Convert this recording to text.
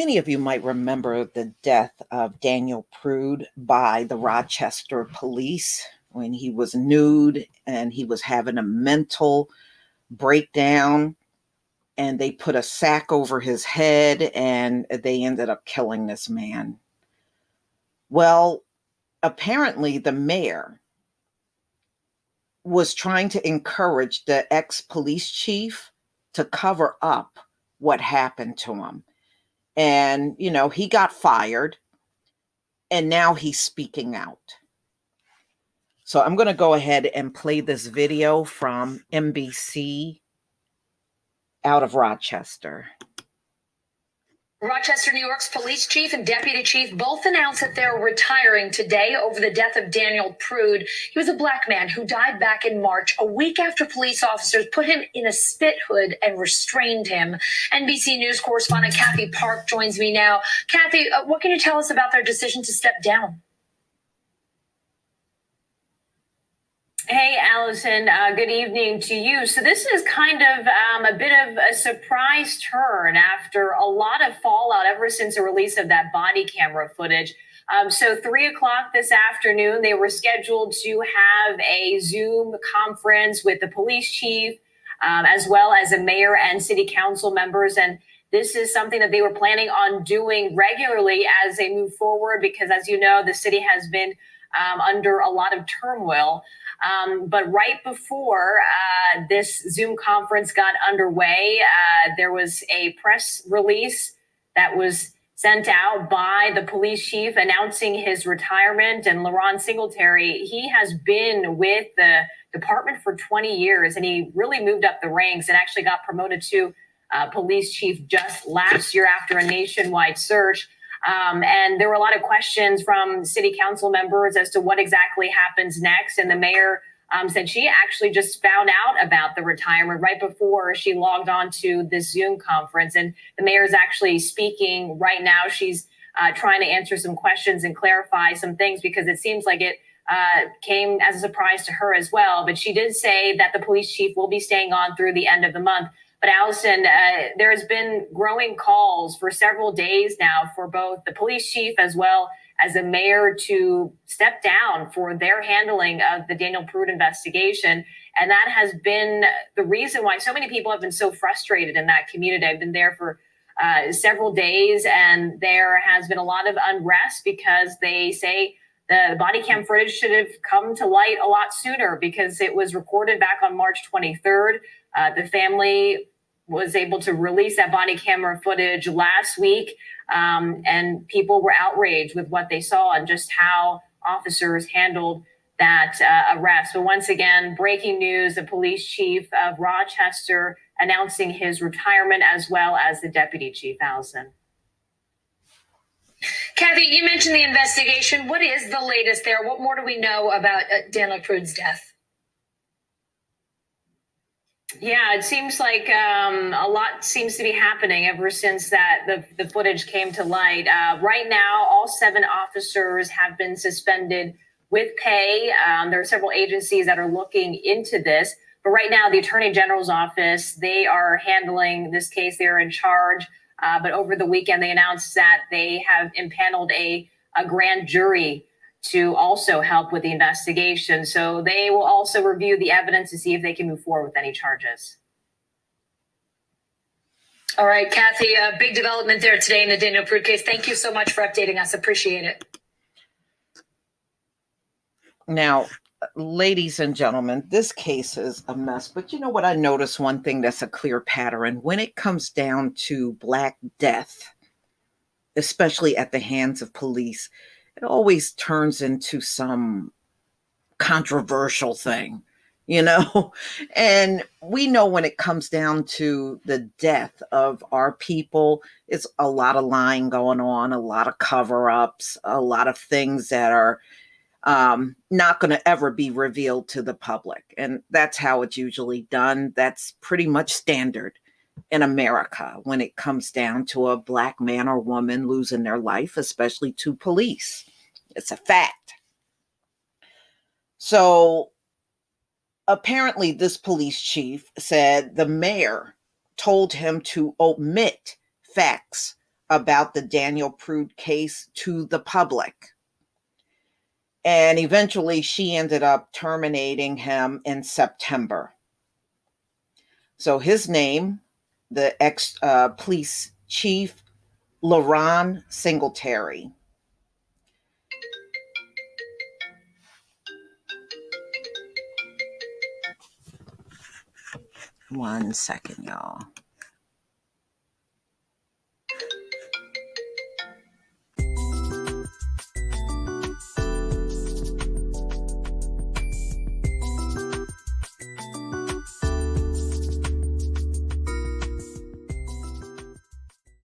Many of you might remember the death of Daniel Prude by the Rochester police when he was nude and he was having a mental breakdown, and they put a sack over his head and they ended up killing this man. Well, apparently the mayor was trying to encourage the ex-police chief to cover up what happened to him. And, he got fired and now he's speaking out. So I'm going to go ahead and play this video from NBC out of Rochester. Rochester, New York's police chief and deputy chief both announced that they're retiring today over the death of Daniel Prude. He was a black man who died back in March, a week after police officers put him in a spit hood and restrained him. NBC News correspondent Kathy Park joins me now. Kathy, what can you tell us about their decision to step down? Hey, Allison, good evening to you. So this is kind of a bit of a surprise turn after a lot of fallout ever since the release of that body camera footage. So 3 o'clock this afternoon, they were scheduled to have a Zoom conference with the police chief, as well as the mayor and city council members. And this is something that they were planning on doing regularly as they move forward, because as you know, the city has been under a lot of turmoil. But right before this Zoom conference got underway, there was a press release that was sent out by the police chief announcing his retirement. And Laron Singletary, he has been with the department for 20 years, and he really moved up the ranks and actually got promoted to police chief just last year after a nationwide search. And there were a lot of questions from city council members as to what exactly happens next. And the mayor said she actually just found out about the retirement right before she logged on to this Zoom conference. And the mayor is actually speaking right now. She's trying to answer some questions and clarify some things, because it seems like it came as a surprise to her as well. But she did say that the police chief will be staying on through the end of the month. But Allison, there has been growing calls for several days now for both the police chief as well as the mayor to step down for their handling of the Daniel Prude investigation. And that has been the reason why so many people have been so frustrated in that community. I've been there for several days, and there has been a lot of unrest because they say the body cam footage should have come to light a lot sooner, because it was recorded back on March 23rd. The family was able to release that body camera footage last week, and people were outraged with what they saw and just how officers handled that arrest. But once again, breaking news, the police chief of Rochester announcing his retirement, as well as the deputy chief. Allison. Kathy, you mentioned the investigation. What is the latest there? What more do we know about Daniel Prude's death? Yeah, it seems like a lot seems to be happening ever since that the footage came to light. Right now, all 7 officers have been suspended with pay. There are several agencies that are looking into this. But right now, the Attorney General's office, they are handling this case. They're in charge. But over the weekend, they announced that they have impaneled a grand jury to also help with the investigation. So they will also review the evidence to see if they can move forward with any charges. All right, Kathy, a big development there today in the Daniel Prude case. Thank you so much for updating us. Appreciate it. Now, ladies and gentlemen, this case is a mess. But you know what? I noticed one thing that's a clear pattern. When it comes down to Black death, especially at the hands of police, it always turns into some controversial thing, and we know when it comes down to the death of our people, it's a lot of lying going on, a lot of cover-ups, a lot of things that are not going to ever be revealed to the public. And that's how it's usually done. That's pretty much standard in America when it comes down to a Black man or woman losing their life, especially to police. It's a fact. So apparently this police chief said the mayor told him to omit facts about the Daniel Prude case to the public. And eventually she ended up terminating him in September. So his name, the ex-police chief, LaRon Singletary. One second, y'all.